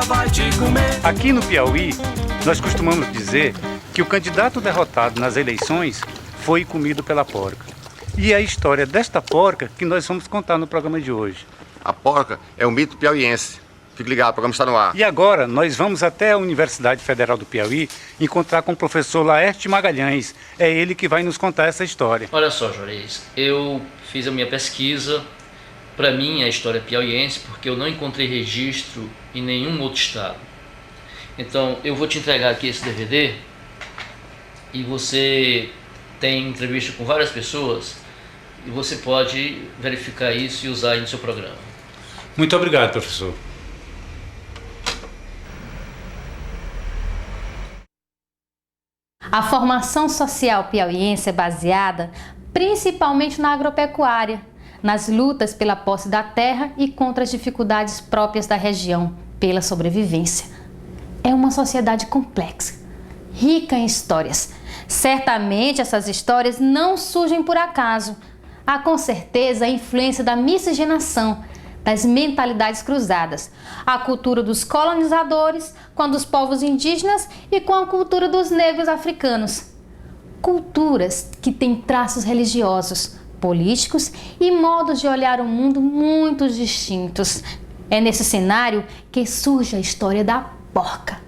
porca vai te comer. Aqui no Piauí, nós costumamos dizer que o candidato derrotado nas eleições foi comido pela porca. E é a história desta porca que nós vamos contar no programa de hoje. A porca é um mito piauiense. Fique ligado, o programa está no ar. E agora nós vamos até a Universidade Federal do Piauí encontrar com o professor Laerte Magalhães. É ele que vai nos contar essa história. Olha só, Juarez, eu fiz a minha pesquisa. Para mim, a história é piauiense, porque eu não encontrei registro em nenhum outro estado. Então, eu vou te entregar aqui esse DVD e você tem entrevista com várias pessoas e você pode verificar isso e usar aí no seu programa. Muito obrigado, professor. A formação social piauiense é baseada principalmente na agropecuária, nas lutas pela posse da terra e contra as dificuldades próprias da região pela sobrevivência. É uma sociedade complexa, rica em histórias. Certamente essas histórias não surgem por acaso. Há com certeza a influência da miscigenação, das mentalidades cruzadas, a cultura dos colonizadores com a dos povos indígenas e com a cultura dos negros africanos. Culturas que têm traços religiosos, políticos e modos de olhar o mundo muito distintos. É nesse cenário que surge a história da porca.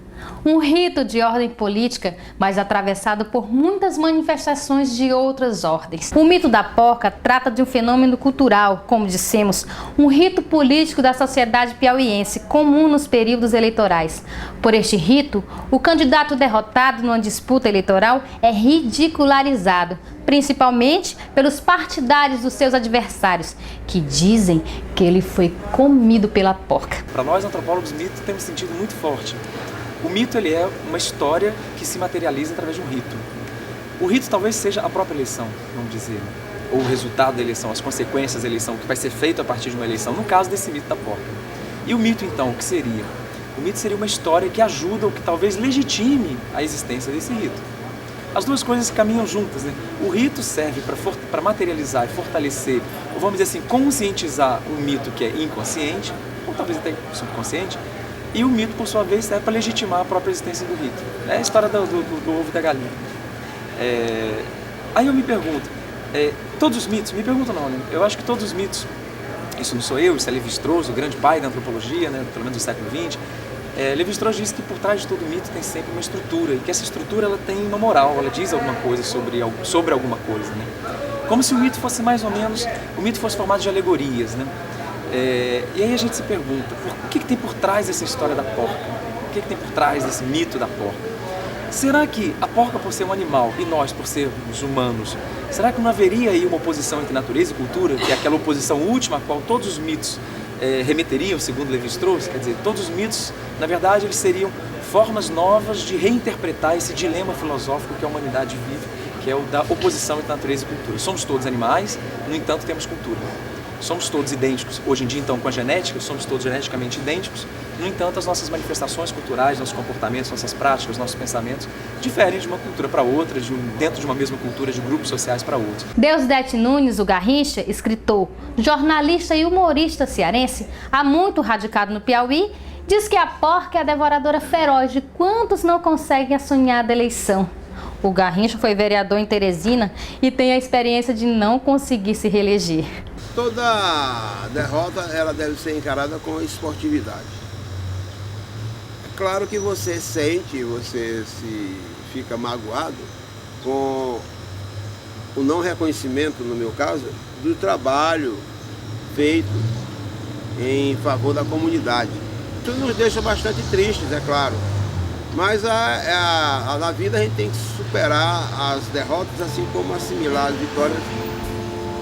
Um rito de ordem política, mas atravessado por muitas manifestações de outras ordens. O mito da porca trata de um fenômeno cultural, como dissemos, um rito político da sociedade piauiense, comum nos períodos eleitorais. Por este rito, o candidato derrotado numa disputa eleitoral é ridicularizado, principalmente pelos partidários dos seus adversários, que dizem que ele foi comido pela porca. Para nós, antropólogos, o mito tem um sentido muito forte. O mito ele é uma história que se materializa através de um rito. O rito talvez seja a própria eleição, vamos dizer, ou o resultado da eleição, as consequências da eleição, que vai ser feito a partir de uma eleição, no caso desse mito da porca. E o mito, então, o que seria? O mito seria uma história que ajuda ou que talvez legitime a existência desse rito. As duas coisas caminham juntas, né? O rito serve para materializar e fortalecer, ou vamos dizer assim, conscientizar o mito que é inconsciente, ou talvez até subconsciente, e o mito, por sua vez, serve para legitimar a própria existência do rito. É a história do ovo e da galinha. Aí eu me pergunto, todos os mitos, me pergunto não, né? Eu acho que todos os mitos, isso não sou eu, isso é Lévi-Strauss, o grande pai da antropologia, né? Pelo menos do século XX, Lévi-Strauss diz que por trás de todo mito tem sempre uma estrutura, e que essa estrutura ela tem uma moral, ela diz alguma coisa sobre alguma coisa, né? Como se o mito fosse mais ou menos, o mito fosse formado de alegorias, né? E aí a gente se pergunta, o que tem por trás dessa história da porca? O que tem por trás desse mito da porca? Será que a porca, por ser um animal, e nós, por sermos humanos, será que não haveria aí uma oposição entre natureza e cultura, que é aquela oposição última a qual todos os mitos remeteriam, segundo Lévi-Strauss? Quer dizer, todos os mitos, na verdade, eles seriam formas novas de reinterpretar esse dilema filosófico que a humanidade vive, que é o da oposição entre natureza e cultura. Somos todos animais, no entanto, temos cultura. Somos todos idênticos. Hoje em dia, então, com a genética, somos todos geneticamente idênticos. No entanto, as nossas manifestações culturais, nossos comportamentos, nossas práticas, nossos pensamentos diferem de uma cultura para outra, dentro de uma mesma cultura, de grupos sociais para outros. Deusdedit Nunes, o Garrincha, escritor, jornalista e humorista cearense, há muito radicado no Piauí, diz que a porca é a devoradora feroz de quantos não conseguem a sonhada eleição. O Garrincha foi vereador em Teresina e tem a experiência de não conseguir se reeleger. Toda derrota ela deve ser encarada com esportividade. É claro que você se fica magoado com o não reconhecimento, no meu caso, do trabalho feito em favor da comunidade. Isso nos deixa bastante tristes, é claro. Mas na vida a gente tem que superar as derrotas, assim como assimilar as vitórias,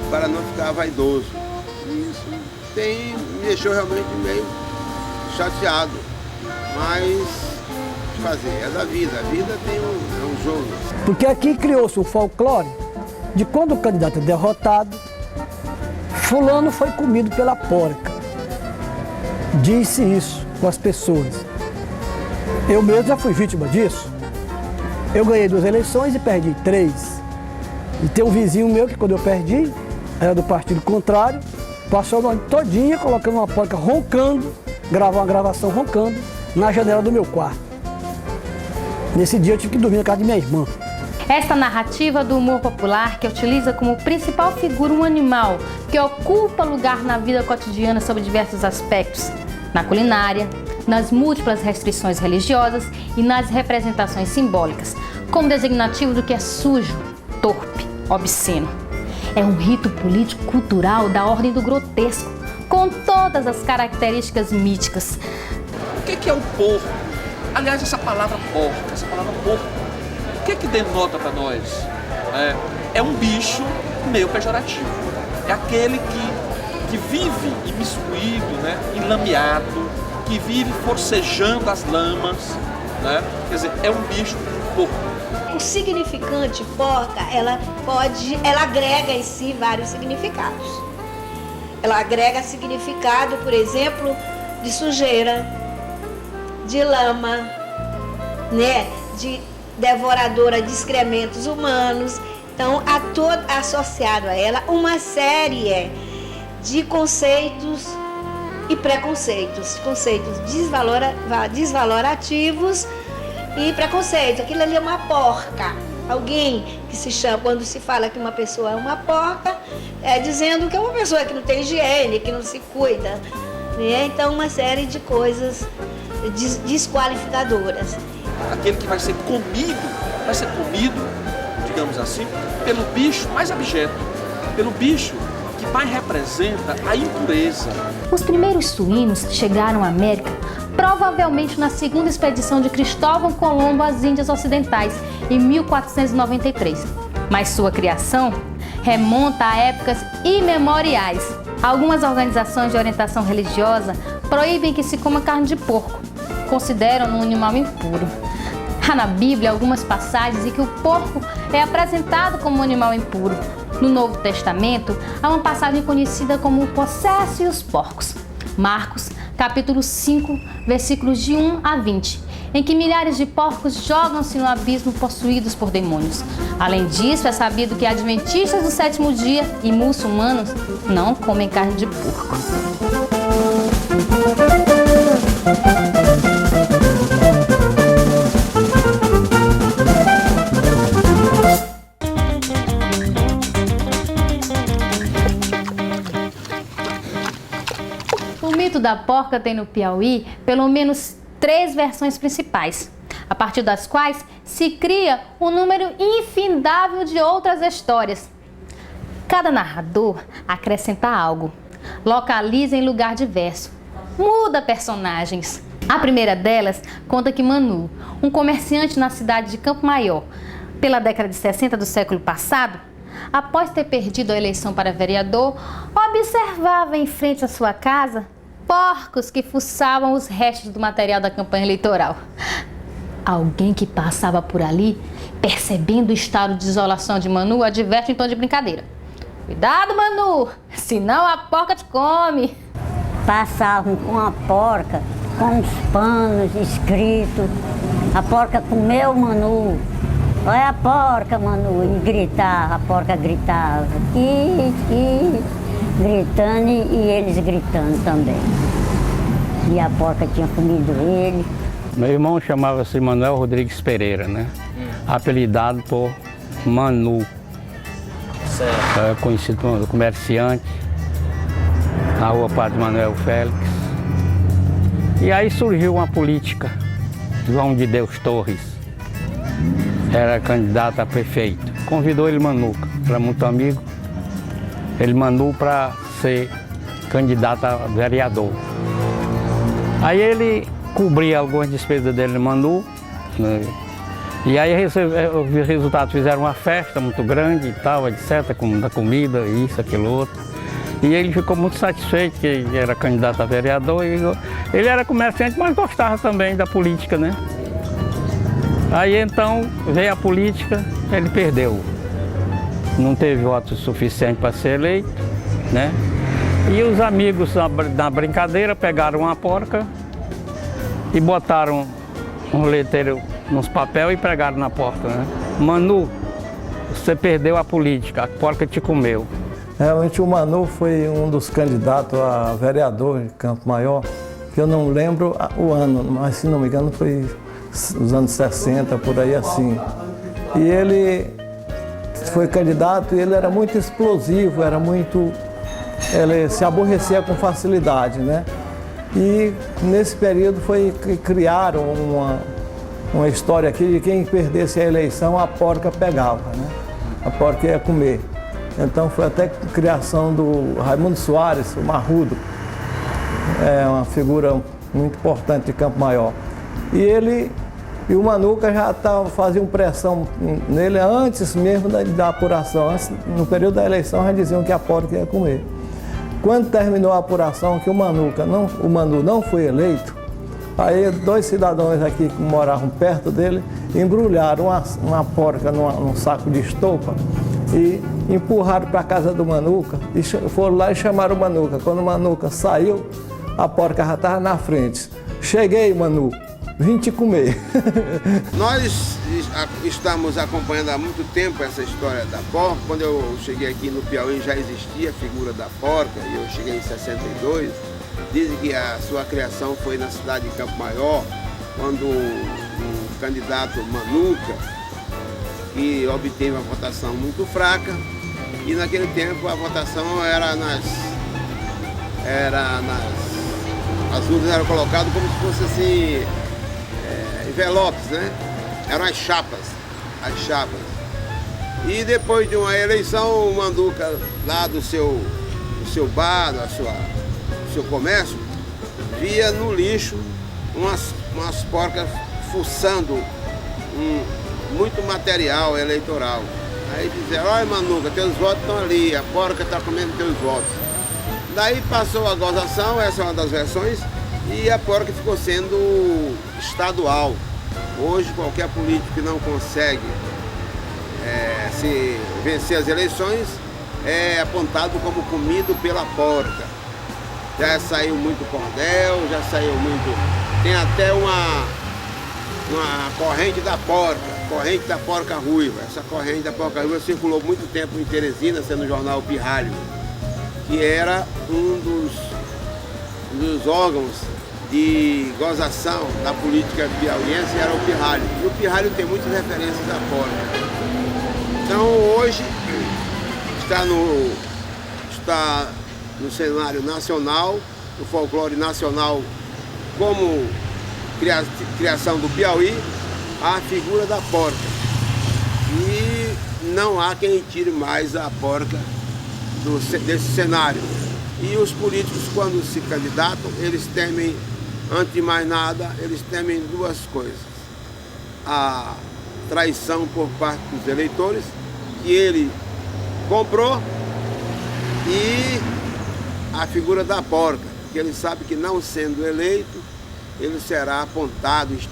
para não ficar vaidoso. E isso me deixou realmente meio chateado. Mas, o que fazer? É da vida. A vida é um jogo. Porque aqui criou-se o folclore de quando o candidato é derrotado, fulano foi comido pela porca. Disse isso com as pessoas. Eu mesmo já fui vítima disso. Eu ganhei 2 eleições e perdi 3. E tem um vizinho meu que quando eu perdi, era do partido contrário, passou a noite todinha colocando uma porca roncando, gravar uma gravação roncando, na janela do meu quarto. Nesse dia eu tive que dormir na casa de minha irmã. Esta narrativa do humor popular que utiliza como principal figura um animal que ocupa lugar na vida cotidiana sob diversos aspectos, na culinária, nas múltiplas restrições religiosas e nas representações simbólicas, como designativo do que é sujo, torpe, obsceno. É um rito político-cultural da ordem do grotesco, com todas as características míticas. O que é o porco? Aliás, essa palavra porco, o que denota para nós? É um bicho meio pejorativo. É aquele que vive imiscuído, né, enlameado, que vive forcejando as lamas, né? Quer dizer, é um bicho porco. O significante porca, ela agrega em si vários significados. Ela agrega significado, por exemplo, de sujeira, de lama, né, de devoradora de excrementos humanos. Então, associado a ela uma série de conceitos e preconceitos, conceitos desvalorativos e preconceito. Aquilo ali é uma porca. Alguém que se chama, quando se fala que uma pessoa é uma porca, é dizendo que é uma pessoa que não tem higiene, que não se cuida, né? Então, uma série de coisas desqualificadoras. Aquele que vai ser comido, digamos assim, pelo bicho mais abjeto, pelo bicho que mais representa a impureza. Os primeiros suínos chegaram à América provavelmente na segunda expedição de Cristóvão Colombo às Índias Ocidentais, em 1493. Mas sua criação remonta a épocas imemoriais. Algumas organizações de orientação religiosa proíbem que se coma carne de porco, consideram um animal impuro. Há na Bíblia algumas passagens em que o porco é apresentado como um animal impuro. No Novo Testamento, há uma passagem conhecida como o possesso e os porcos. Marcos, capítulo 5, versículos de 1 a 20, em que milhares de porcos jogam-se no abismo possuídos por demônios. Além disso, é sabido que adventistas do sétimo dia e muçulmanos não comem carne de porco. O mito da porca tem no Piauí pelo menos 3 versões principais, a partir das quais se cria um número infindável de outras histórias. Cada narrador acrescenta algo, localiza em lugar diverso, muda personagens. A primeira delas conta que Manu, um comerciante na cidade de Campo Maior, pela década de 60 do século passado, após ter perdido a eleição para vereador, observava em frente à sua casa porcos que fuçavam os restos do material da campanha eleitoral. Alguém que passava por ali, percebendo o estado de desolação de Manu, adverte em tom de brincadeira: "Cuidado, Manu, senão a porca te come." Passavam com a porca, com os panos escritos: "A porca comeu Manu. Olha a porca, Manu." E gritava, a porca gritava. Gritando e eles gritando também. E a porca tinha comido ele. Meu irmão chamava-se Manuel Rodrigues Pereira, né? Apelidado por Manu. Conhecido como comerciante, na rua Padre Manuel Félix. E aí surgiu uma política. João de Deus Torres era candidato a prefeito. Convidou ele, Manu, era muito amigo. Ele Manu para ser candidato a vereador. Aí ele cobria algumas despesas dele, Manu, né? E aí os resultados fizeram uma festa muito grande e tal, etc., da comida, isso, aquilo outro. E ele ficou muito satisfeito que ele era candidato a vereador. E ele era comerciante, mas gostava também da política, né? Aí então veio a política, ele perdeu. Não teve votos suficientes para ser eleito, né? E os amigos, na brincadeira, pegaram uma porca e botaram um letreiro nos papéis e pregaram na porta, né? "Manu, você perdeu a política, a porca te comeu." Realmente o Manu foi um dos candidatos a vereador em Campo Maior que eu não lembro o ano, mas se não me engano foi os anos 60, por aí assim. E ele foi candidato e ele era muito explosivo, ele se aborrecia com facilidade, né? E nesse período foi que criaram uma história aqui de quem perdesse a eleição, a porca pegava, né? A porca ia comer. Então foi até a criação do Raimundo Soares, o Marrudo, é uma figura muito importante de Campo Maior. E o Manuca já faziam pressão nele antes mesmo da apuração. Antes, no período da eleição já diziam que a porca ia comer. Quando terminou a apuração, que o Manu não foi eleito, aí 2 cidadãos aqui que moravam perto dele embrulharam uma porca num saco de estopa e empurraram para a casa do Manuca e foram lá e chamaram o Manuca. Quando o Manuca saiu, a porca já estava na frente. Cheguei, Manu, vim te comer. Nós estamos acompanhando há muito tempo essa história da porca. Quando eu cheguei aqui no Piauí já existia a figura da porca, e eu cheguei em 62. Dizem que a sua criação foi na cidade de Campo Maior, quando o candidato Manuca, que obteve uma votação muito fraca, e naquele tempo a votação as urnas eram colocadas como se fosse assim, envelopes, né? Eram as chapas. E depois de uma eleição, o Manduca, lá do seu bar, do seu comércio, via no lixo umas porcas fuçando muito material eleitoral. Aí diziam, olha Manduca, teus votos estão ali, a porca está comendo teus votos. Daí passou a gozação, essa é uma das versões, e a porca ficou sendo estadual. Hoje, qualquer político que não consegue se vencer as eleições é apontado como comido pela porca. Já saiu muito cordel, já saiu muito... Tem até uma corrente da porca ruiva. Essa corrente da porca ruiva circulou muito tempo em Teresina, sendo o jornal O Pirralho, que era um dos órgãos de gozação da política piauiense, era o Pirralho. E o Pirralho tem muitas referências à porca. Então hoje está no cenário nacional, no folclore nacional, como criação do Piauí, a figura da porca. E não há quem tire mais a porca desse cenário. E os políticos, quando se candidatam, eles temem, antes de mais nada, eles temem 2 coisas. A traição por parte dos eleitores, que ele comprou, e a figura da porca, que ele sabe que não sendo eleito, ele será apontado,